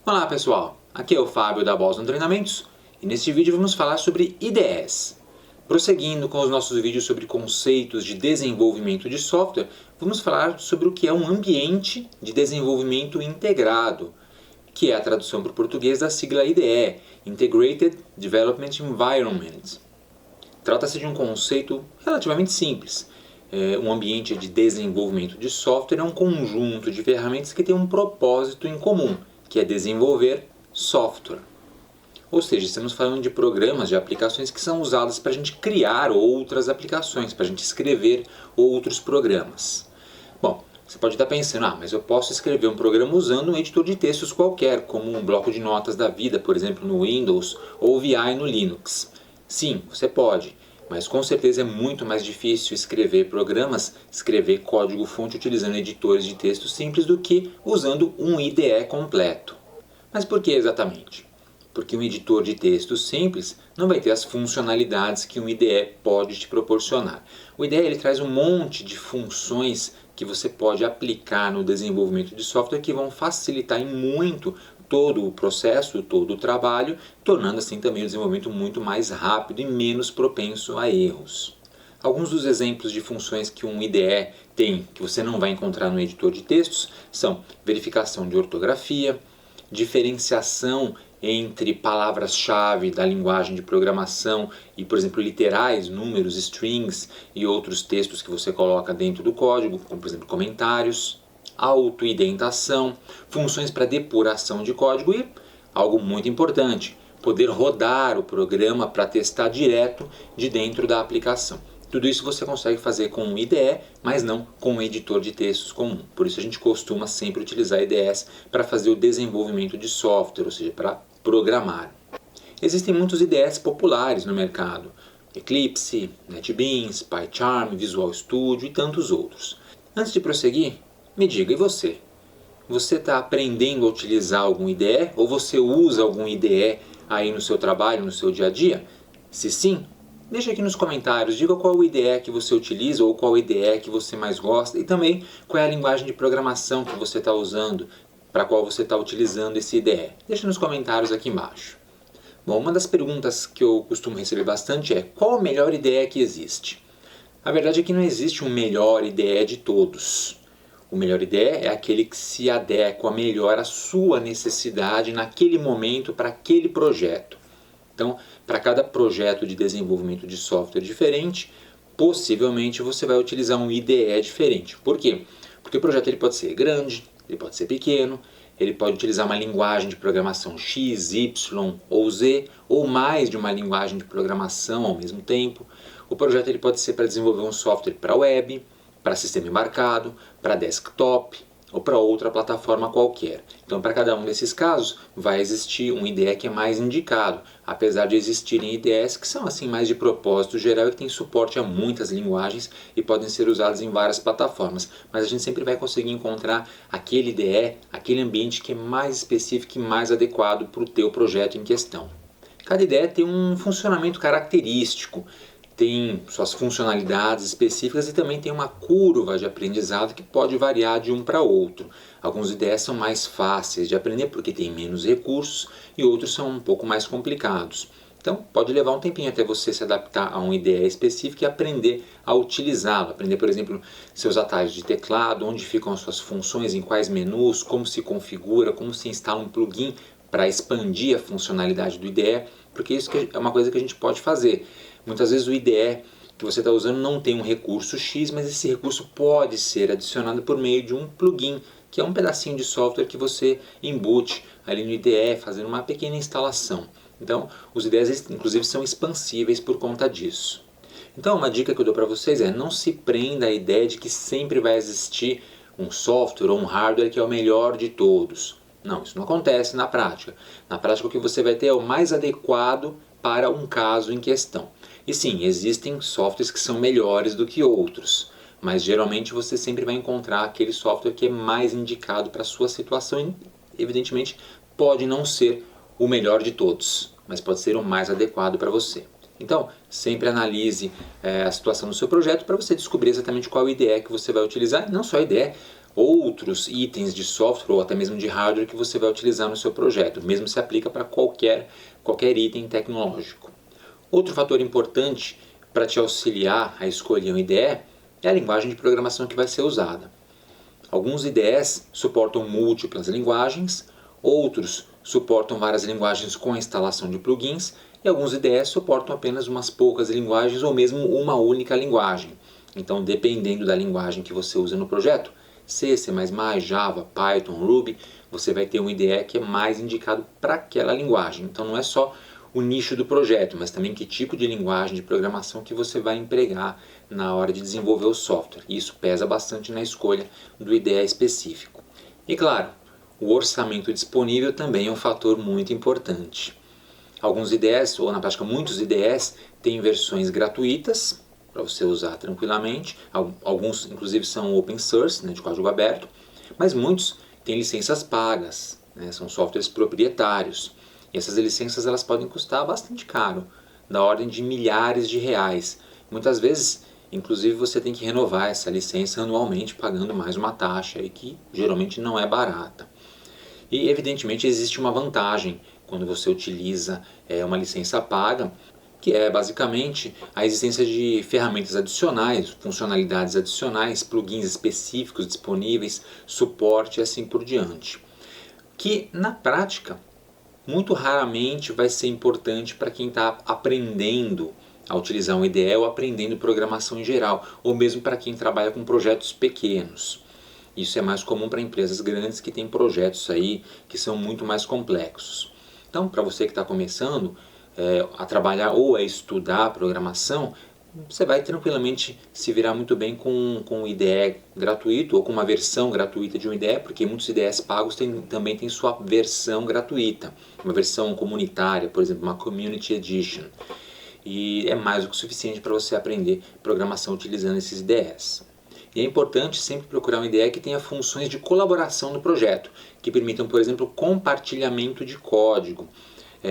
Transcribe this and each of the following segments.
Olá pessoal, aqui é o Fábio da Boston Treinamentos e neste vídeo vamos falar sobre IDEs. Prosseguindo com os nossos vídeos sobre conceitos de desenvolvimento de software, vamos falar sobre o que é um ambiente de desenvolvimento integrado, que é a tradução para o português da sigla IDE, Integrated Development Environment. Trata-se de um conceito relativamente simples. Um ambiente de desenvolvimento de software é um conjunto de ferramentas que tem um propósito em comum, que é desenvolver software. Ou seja, estamos falando de programas, de aplicações que são usadas para a gente criar outras aplicações, para a gente escrever outros programas. Bom, você pode estar pensando, mas eu posso escrever um programa usando um editor de textos qualquer, como um bloco de notas da vida, por exemplo, no Windows ou VI no Linux. Sim, você pode, mas com certeza é muito mais difícil escrever programas, escrever código-fonte utilizando editores de texto simples do que usando um IDE completo. Mas por que exatamente? Porque um editor de texto simples não vai ter as funcionalidades que um IDE pode te proporcionar. O IDE ele traz um monte de funções que você pode aplicar no desenvolvimento de software que vão facilitar em muito todo o processo, todo o trabalho, tornando assim também o desenvolvimento muito mais rápido e menos propenso a erros. Alguns dos exemplos de funções que um IDE tem, que você não vai encontrar no editor de textos, são verificação de ortografia, diferenciação entre palavras-chave da linguagem de programação e, por exemplo, literais, números, strings e outros textos que você coloca dentro do código, como, por exemplo, comentários, autoidentação, funções para depuração de código e, algo muito importante, poder rodar o programa para testar direto de dentro da aplicação. Tudo isso você consegue fazer com um IDE, mas não com um editor de textos comum. Por isso a gente costuma sempre utilizar IDEs para fazer o desenvolvimento de software, ou seja, para programar. Existem muitos IDEs populares no mercado. Eclipse, NetBeans, PyCharm, Visual Studio e tantos outros. Antes de prosseguir, me diga, e você? Você está aprendendo a utilizar algum IDE? Ou você usa algum IDE aí no seu trabalho, no seu dia a dia? Se sim, deixa aqui nos comentários, diga qual o IDE que você utiliza ou qual IDE que você mais gosta e também qual é a linguagem de programação que você está usando, para qual você está utilizando esse IDE. Deixa nos comentários aqui embaixo. Bom, uma das perguntas que eu costumo receber bastante é qual o melhor IDE que existe? A verdade é que não existe um melhor IDE de todos. O melhor IDE é aquele que se adequa melhor à sua necessidade naquele momento para aquele projeto. Então, para cada projeto de desenvolvimento de software diferente, possivelmente você vai utilizar um IDE diferente. Por quê? Porque o projeto ele pode ser grande, ele pode ser pequeno, ele pode utilizar uma linguagem de programação X, Y ou Z, ou mais de uma linguagem de programação ao mesmo tempo. O projeto ele pode ser para desenvolver um software para web, para sistema embarcado, para desktop ou para outra plataforma qualquer. Então, para cada um desses casos, vai existir um IDE que é mais indicado, apesar de existirem IDEs que são assim mais de propósito geral e que têm suporte a muitas linguagens e podem ser usados em várias plataformas. Mas a gente sempre vai conseguir encontrar aquele IDE, aquele ambiente que é mais específico e mais adequado para o teu projeto em questão. Cada IDE tem um funcionamento característico, tem suas funcionalidades específicas e também tem uma curva de aprendizado que pode variar de um para outro. Alguns IDEs são mais fáceis de aprender porque têm menos recursos e outros são um pouco mais complicados. Então pode levar um tempinho até você se adaptar a um IDE específico e aprender a utilizá-lo. Aprender, por exemplo, seus atalhos de teclado, onde ficam as suas funções, em quais menus, como se configura, como se instala um plugin para expandir a funcionalidade do IDE, porque isso é uma coisa que a gente pode fazer. Muitas vezes o IDE que você está usando não tem um recurso X, mas esse recurso pode ser adicionado por meio de um plugin, que é um pedacinho de software que você embute ali no IDE, fazendo uma pequena instalação. Então, os IDEs inclusive são expansíveis por conta disso. Então, uma dica que eu dou para vocês é não se prenda à ideia de que sempre vai existir um software ou um hardware que é o melhor de todos. Não, isso não acontece na prática. Na prática, o que você vai ter é o mais adequado para um caso em questão. E sim, existem softwares que são melhores do que outros, mas geralmente você sempre vai encontrar aquele software que é mais indicado para a sua situação e, evidentemente, pode não ser o melhor de todos, mas pode ser o mais adequado para você. Então, sempre analise a situação do seu projeto para você descobrir exatamente qual IDE que você vai utilizar. E não só IDE, outros itens de software ou até mesmo de hardware que você vai utilizar no seu projeto. Mesmo se aplica para qualquer item tecnológico. Outro fator importante para te auxiliar a escolher uma IDE é a linguagem de programação que vai ser usada. Alguns IDEs suportam múltiplas linguagens, outros suportam várias linguagens com instalação de plugins e alguns IDEs suportam apenas umas poucas linguagens ou mesmo uma única linguagem. Então, dependendo da linguagem que você usa no projeto, C, C++, Java, Python, Ruby, você vai ter um IDE que é mais indicado para aquela linguagem. Então, não é só o nicho do projeto, mas também que tipo de linguagem de programação que você vai empregar na hora de desenvolver o software. Isso pesa bastante na escolha do IDE específico. E claro, o orçamento disponível também é um fator muito importante. Alguns IDEs, ou na prática muitos IDEs, têm versões gratuitas para você usar tranquilamente. Alguns inclusive são open source, de código aberto, mas muitos têm licenças pagas, são softwares proprietários. E essas licenças elas podem custar bastante caro, da ordem de milhares de reais. Muitas vezes, inclusive, você tem que renovar essa licença anualmente, pagando mais uma taxa, aí, que geralmente não é barata. E evidentemente existe uma vantagem quando você utiliza uma licença paga, que é basicamente a existência de ferramentas adicionais, funcionalidades adicionais, plugins específicos disponíveis, suporte e assim por diante. Que na prática, muito raramente vai ser importante para quem está aprendendo a utilizar um IDE ou aprendendo programação em geral, ou mesmo para quem trabalha com projetos pequenos. Isso é mais comum para empresas grandes que têm projetos aí que são muito mais complexos. Então, para você que está começando a trabalhar ou a estudar programação, você vai tranquilamente se virar muito bem com um IDE gratuito ou com uma versão gratuita de um IDE, porque muitos IDEs pagos também têm sua versão gratuita, uma versão comunitária, por exemplo, uma Community Edition. E é mais do que o suficiente para você aprender programação utilizando esses IDEs. E é importante sempre procurar um IDE que tenha funções de colaboração no projeto, que permitam, por exemplo, compartilhamento de código,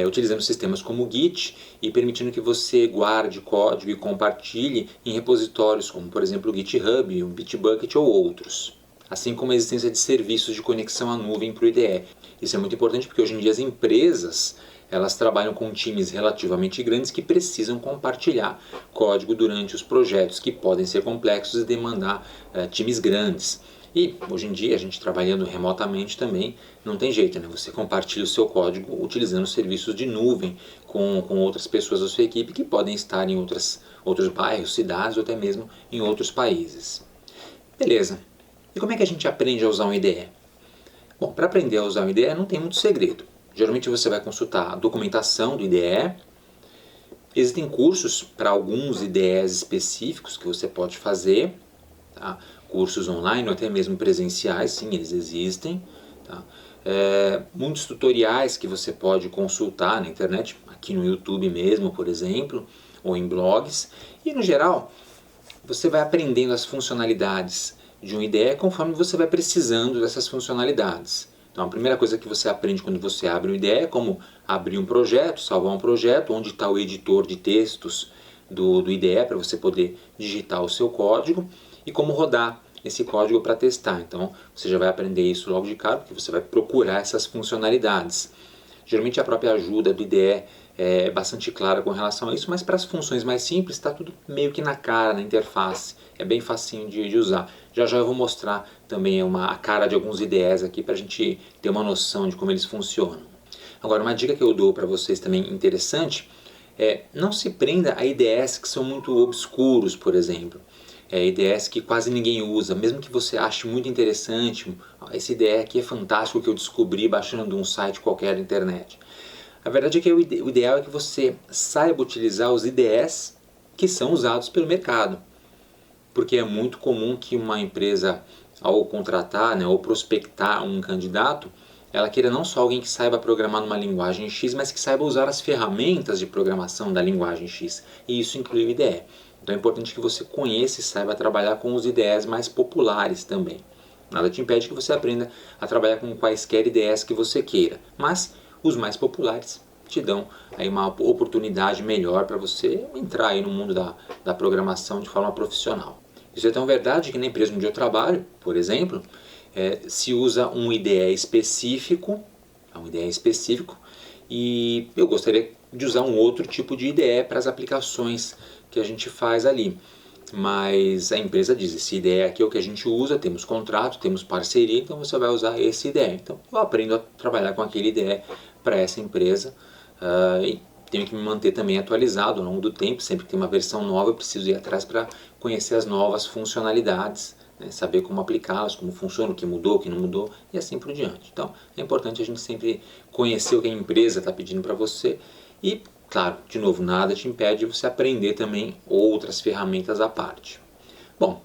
utilizando sistemas como o Git e permitindo que você guarde código e compartilhe em repositórios como, por exemplo, o GitHub, o Bitbucket ou outros. Assim como a existência de serviços de conexão à nuvem para o IDE. Isso é muito importante porque hoje em dia as empresas elas trabalham com times relativamente grandes que precisam compartilhar código durante os projetos, que podem ser complexos e demandar times grandes. E hoje em dia, a gente trabalhando remotamente também, não tem jeito, Você compartilha o seu código utilizando serviços de nuvem com outras pessoas da sua equipe que podem estar em outros bairros, cidades ou até mesmo em outros países. Beleza. E como é que a gente aprende a usar um IDE? Bom, para aprender a usar um IDE não tem muito segredo. Geralmente você vai consultar a documentação do IDE. Existem cursos para alguns IDEs específicos que você pode fazer, tá? Cursos online ou até mesmo presenciais, sim, eles existem. Tá? Muitos tutoriais que você pode consultar na internet, aqui no YouTube mesmo, por exemplo, ou em blogs. E no geral, você vai aprendendo as funcionalidades de um IDE conforme você vai precisando dessas funcionalidades. Então a primeira coisa que você aprende quando você abre um IDE é como abrir um projeto, salvar um projeto, onde está o editor de textos do IDE para você poder digitar o seu código e como rodar esse código para testar. Então você já vai aprender isso logo de cara, porque você vai procurar essas funcionalidades. Geralmente a própria ajuda do IDE é bastante clara com relação a isso, mas para as funções mais simples está tudo meio que na cara, na interface. É bem facinho de usar. Já eu vou mostrar também a cara de alguns IDEs aqui para a gente ter uma noção de como eles funcionam. Agora, uma dica que eu dou para vocês também interessante é não se prenda a IDEs que são muito obscuros, por exemplo. IDEs que quase ninguém usa, mesmo que você ache muito interessante, esse IDE aqui é fantástico que eu descobri baixando um site qualquer da internet. A verdade é que o ideal é que você saiba utilizar os IDEs que são usados pelo mercado. Porque é muito comum que uma empresa, ao contratar ou prospectar um candidato, ela queira não só alguém que saiba programar numa linguagem X, mas que saiba usar as ferramentas de programação da linguagem X. E isso inclui o IDE. Então é importante que você conheça e saiba trabalhar com os IDEs mais populares também. Nada te impede que você aprenda a trabalhar com quaisquer IDEs que você queira, mas os mais populares te dão aí uma oportunidade melhor para você entrar aí no mundo da programação de forma profissional. Isso é tão verdade que na empresa onde eu trabalho, por exemplo, se usa um IDE específico, e eu gostaria de usar um outro tipo de IDE para as aplicações que a gente faz ali. Mas a empresa diz, esse IDE aqui é o que a gente usa, temos contrato, temos parceria, então você vai usar esse IDE. Então eu aprendo a trabalhar com aquele IDE para essa empresa e tenho que me manter também atualizado ao longo do tempo. Sempre que tem uma versão nova eu preciso ir atrás para conhecer as novas funcionalidades, né, saber como aplicá-las, como funciona, o que mudou, o que não mudou e assim por diante. Então é importante a gente sempre conhecer o que a empresa está pedindo para você e, claro, de novo, nada te impede de você aprender também outras ferramentas à parte. Bom,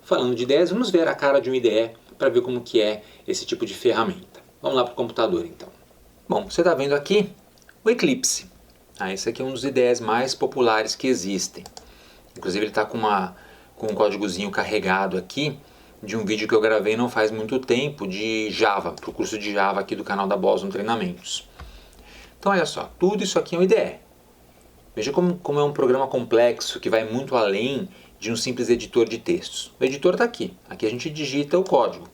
falando de ideias, vamos ver a cara de uma IDE para ver como que é esse tipo de ferramenta. Vamos lá para o computador então. Bom, você está vendo aqui o Eclipse. Esse aqui é um dos IDEs mais populares que existem. Inclusive ele está com um códigozinho carregado aqui de um vídeo que eu gravei não faz muito tempo de Java, para o curso de Java aqui do canal da Boson Treinamentos. Então olha só, tudo isso aqui é um IDE. Veja como é um programa complexo que vai muito além de um simples editor de textos. O editor está aqui, aqui a gente digita o código,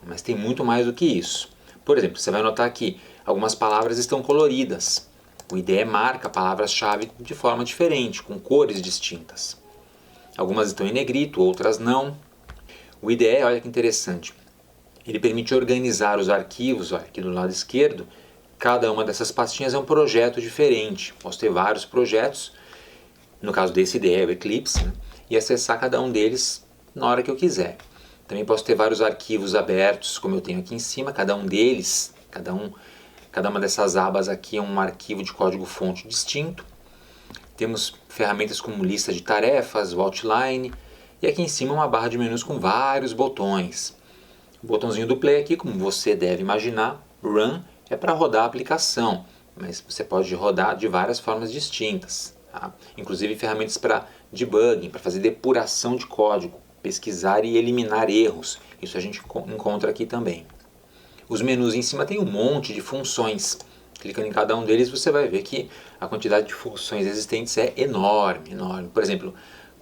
mas tem muito mais do que isso. Por exemplo, você vai notar que algumas palavras estão coloridas. O IDE marca palavras-chave de forma diferente, com cores distintas. Algumas estão em negrito, outras não. O IDE, olha que interessante, ele permite organizar os arquivos, olha, aqui do lado esquerdo. Cada uma dessas pastinhas é um projeto diferente. Posso ter vários projetos, no caso desse IDE, o Eclipse, né, e acessar cada um deles na hora que eu quiser. Também posso ter vários arquivos abertos, como eu tenho aqui em cima, cada um deles, cada uma dessas abas aqui é um arquivo de código-fonte distinto. Temos ferramentas como lista de tarefas, o Outline, e aqui em cima uma barra de menus com vários botões. O botãozinho do play aqui, como você deve imaginar, Run, é para rodar a aplicação, mas você pode rodar de várias formas distintas. Tá? Inclusive ferramentas para debugging, para fazer depuração de código, pesquisar e eliminar erros. Isso a gente encontra aqui também. Os menus em cima tem um monte de funções. Clicando em cada um deles você vai ver que a quantidade de funções existentes é enorme, enorme. Por exemplo,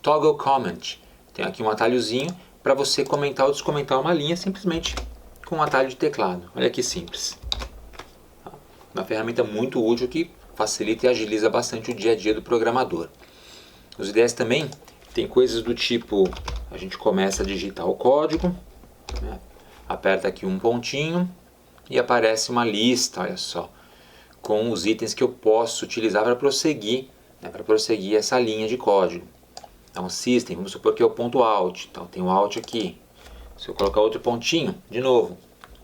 Toggle Comment. Tem aqui um atalhozinho para você comentar ou descomentar uma linha simplesmente com um atalho de teclado. Olha que simples. Uma ferramenta muito útil que facilita e agiliza bastante o dia a dia do programador. Os IDEs também tem coisas do tipo, a gente começa a digitar o código, né, aperta aqui um pontinho e aparece uma lista, olha só, com os itens que eu posso utilizar para prosseguir, né, essa linha de código. Então, System, vamos supor que é o ponto Alt, então tem o Alt aqui. Se eu colocar outro pontinho, de novo,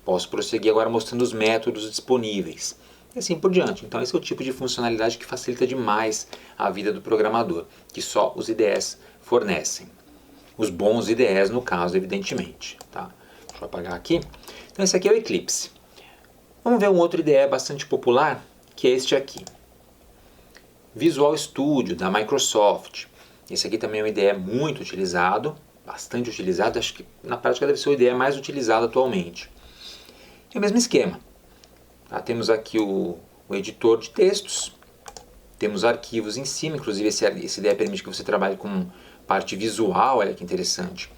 posso prosseguir agora mostrando os métodos disponíveis. E assim por diante. Então esse é o tipo de funcionalidade que facilita demais a vida do programador, que só os IDEs fornecem. Os bons IDEs no caso, evidentemente. Tá? Deixa eu apagar aqui. Então esse aqui é o Eclipse. Vamos ver um outro IDE bastante popular, que é este aqui. Visual Studio, da Microsoft. Esse aqui também é um IDE muito utilizado, bastante utilizado. Acho que na prática deve ser o IDE mais utilizado atualmente. É o mesmo esquema. Tá, temos aqui o editor de textos, temos arquivos em cima, inclusive esse IDE permite que você trabalhe com parte visual, olha que interessante.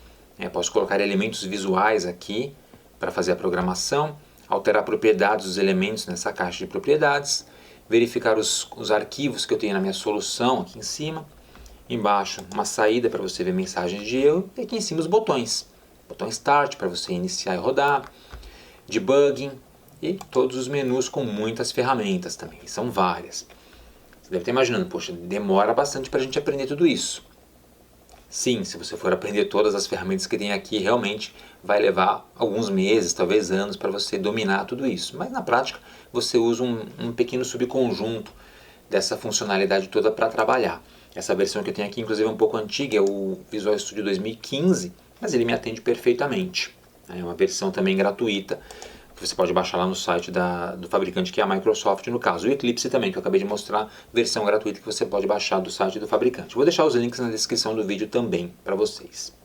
Posso colocar elementos visuais aqui para fazer a programação, alterar propriedades dos elementos nessa caixa de propriedades, verificar os arquivos que eu tenho na minha solução aqui em cima, embaixo uma saída para você ver mensagens de erro, e aqui em cima os botões. Botão Start para você iniciar e rodar, debugging, e todos os menus com muitas ferramentas também, são várias. Você deve estar imaginando, poxa, demora bastante para a gente aprender tudo isso. Sim, se você for aprender todas as ferramentas que tem aqui, realmente vai levar alguns meses, talvez anos, para você dominar tudo isso. Mas na prática, você usa um pequeno subconjunto dessa funcionalidade toda para trabalhar. Essa versão que eu tenho aqui, inclusive, é um pouco antiga, é o Visual Studio 2015, mas ele me atende perfeitamente. É uma versão também gratuita, que você pode baixar lá no site do fabricante, que é a Microsoft no caso. O Eclipse também, que eu acabei de mostrar, versão gratuita que você pode baixar do site do fabricante. Vou deixar os links na descrição do vídeo também para vocês.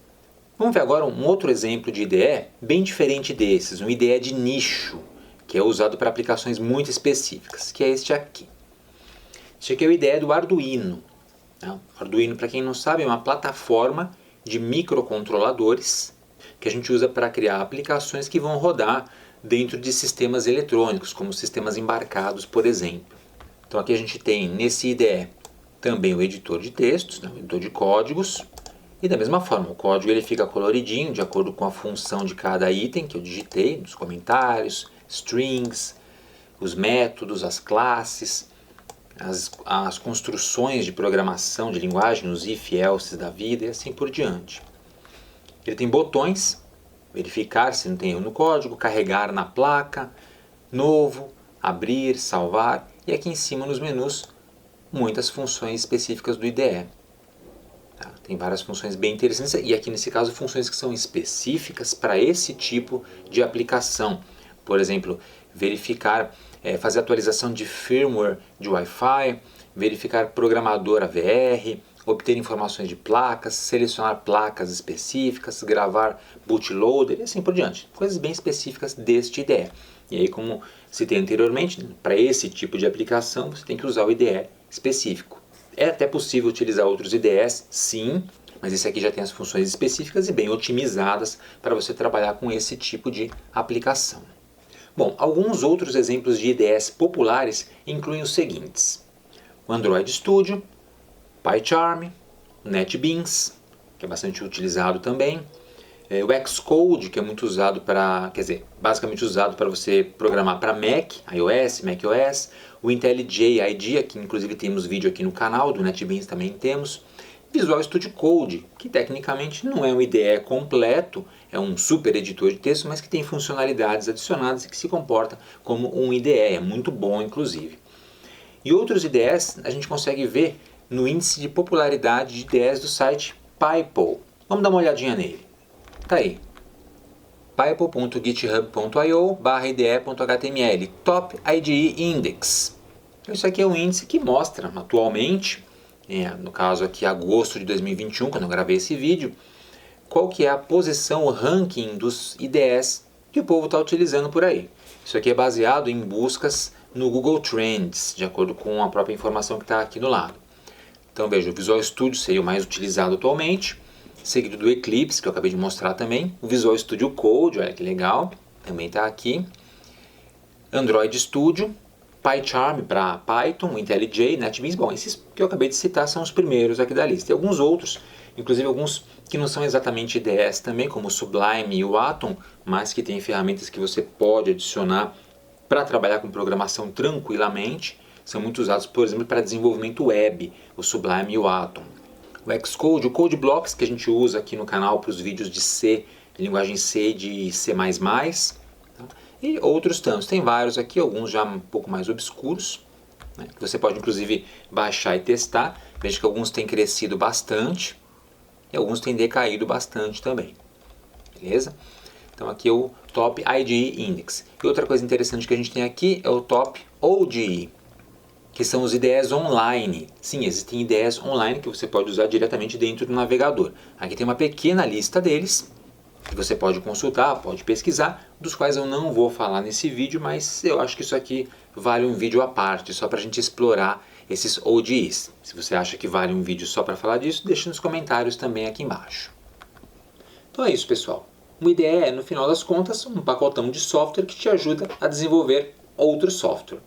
Vamos ver agora um outro exemplo de IDE bem diferente desses, um IDE de nicho, que é usado para aplicações muito específicas, que é este aqui. Este aqui é o IDE do Arduino. O Arduino, para quem não sabe, é uma plataforma de microcontroladores que a gente usa para criar aplicações que vão rodar dentro de sistemas eletrônicos, como sistemas embarcados, por exemplo. Então aqui a gente tem nesse IDE também o editor de textos, o editor de códigos, e da mesma forma o código ele fica coloridinho de acordo com a função de cada item que eu digitei, nos comentários, strings, os métodos, as classes, as construções de programação de linguagem, os if, else da vida e assim por diante. Ele tem botões, verificar se não tem erro no código, carregar na placa, novo, abrir, salvar, e aqui em cima nos menus muitas funções específicas do IDE. Tá? Tem várias funções bem interessantes e aqui nesse caso funções que são específicas para esse tipo de aplicação. Por exemplo, verificar, fazer atualização de firmware de Wi-Fi, verificar programador AVR, obter informações de placas, selecionar placas específicas, gravar bootloader e assim por diante. Coisas bem específicas deste IDE. E aí, como citei anteriormente, para esse tipo de aplicação você tem que usar o IDE específico. É até possível utilizar outros IDEs, sim, mas esse aqui já tem as funções específicas e bem otimizadas para você trabalhar com esse tipo de aplicação. Bom, alguns outros exemplos de IDEs populares incluem os seguintes: o Android Studio, PyCharm, o NetBeans, que é bastante utilizado também, o Xcode, que é muito usado para, basicamente usado para você programar para Mac, iOS, macOS, o IntelliJ IDEA, que inclusive temos vídeo aqui no canal, do NetBeans também temos, Visual Studio Code, que tecnicamente não é um IDE completo, é um super editor de texto, mas que tem funcionalidades adicionadas e que se comporta como um IDE, é muito bom inclusive. E outros IDEs a gente consegue ver no índice de popularidade de IDEs do site PyPol. Vamos dar uma olhadinha nele. Tá aí, pypol.github.io/ide.html, Top IDE Index. Isso aqui é um índice que mostra atualmente, no caso aqui agosto de 2021, quando eu gravei esse vídeo, qual que é a posição, o ranking dos IDEs que o povo está utilizando por aí. Isso aqui é baseado em buscas no Google Trends, de acordo com a própria informação que está aqui do lado. Então veja, o Visual Studio seria o mais utilizado atualmente, seguido do Eclipse, que eu acabei de mostrar também, o Visual Studio Code, olha que legal, também está aqui, Android Studio, PyCharm para Python, IntelliJ, NetBeans, bom, esses que eu acabei de citar são os primeiros aqui da lista. E alguns outros, inclusive alguns que não são exatamente IDEs também, como o Sublime e o Atom, mas que tem ferramentas que você pode adicionar para trabalhar com programação tranquilamente, são muito usados, por exemplo, para desenvolvimento web, o Sublime e o Atom. O Xcode, o CodeBlocks que a gente usa aqui no canal para os vídeos de C, de linguagem C e de C++, tá? E outros tantos. Tem vários aqui, alguns já um pouco mais obscuros, né, que você pode inclusive baixar e testar. Veja que alguns têm crescido bastante e alguns têm decaído bastante também. Beleza? Então aqui é o Top IDE Index. E outra coisa interessante que a gente tem aqui é o Top ODE, que são os IDEs online. Sim, existem IDEs online que você pode usar diretamente dentro do navegador. Aqui tem uma pequena lista deles, que você pode consultar, pode pesquisar, dos quais eu não vou falar nesse vídeo, mas eu acho que isso aqui vale um vídeo à parte, só para a gente explorar esses ODEs. Se você acha que vale um vídeo só para falar disso, deixe nos comentários também aqui embaixo. Então é isso, pessoal. O IDE é, no final das contas, um pacotão de software que te ajuda a desenvolver outro software.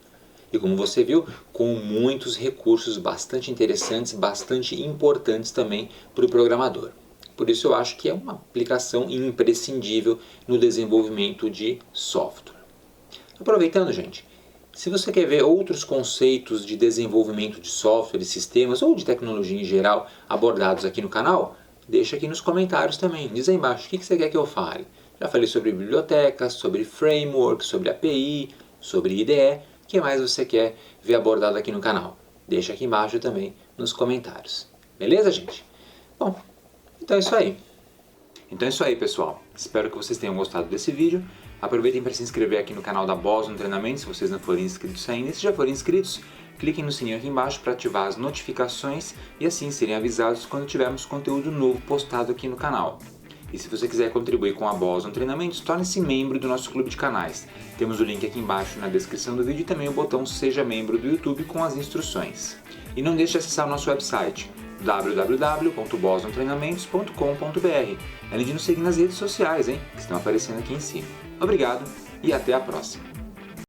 E como você viu, com muitos recursos bastante interessantes, bastante importantes também para o programador. Por isso eu acho que é uma aplicação imprescindível no desenvolvimento de software. Aproveitando, gente, se você quer ver outros conceitos de desenvolvimento de software e sistemas ou de tecnologia em geral abordados aqui no canal, deixa aqui nos comentários também. Diz aí embaixo o que você quer que eu fale. Já falei sobre bibliotecas, sobre framework, sobre API, sobre IDE. O que mais você quer ver abordado aqui no canal? Deixa aqui embaixo também nos comentários. Beleza, gente? Bom, então é isso aí. Então é isso aí, pessoal. Espero que vocês tenham gostado desse vídeo. Aproveitem para se inscrever aqui no canal da Boston Treinamento, se vocês não forem inscritos ainda. E se já forem inscritos, cliquem no sininho aqui embaixo para ativar as notificações e assim serem avisados quando tivermos conteúdo novo postado aqui no canal. E se você quiser contribuir com a Boston Treinamentos, torne-se membro do nosso clube de canais. Temos o link aqui embaixo na descrição do vídeo e também o botão Seja Membro do YouTube com as instruções. E não deixe de acessar o nosso website www.bostontreinamentos.com.br, além de nos seguir nas redes sociais, que estão aparecendo aqui em cima. Obrigado e até a próxima!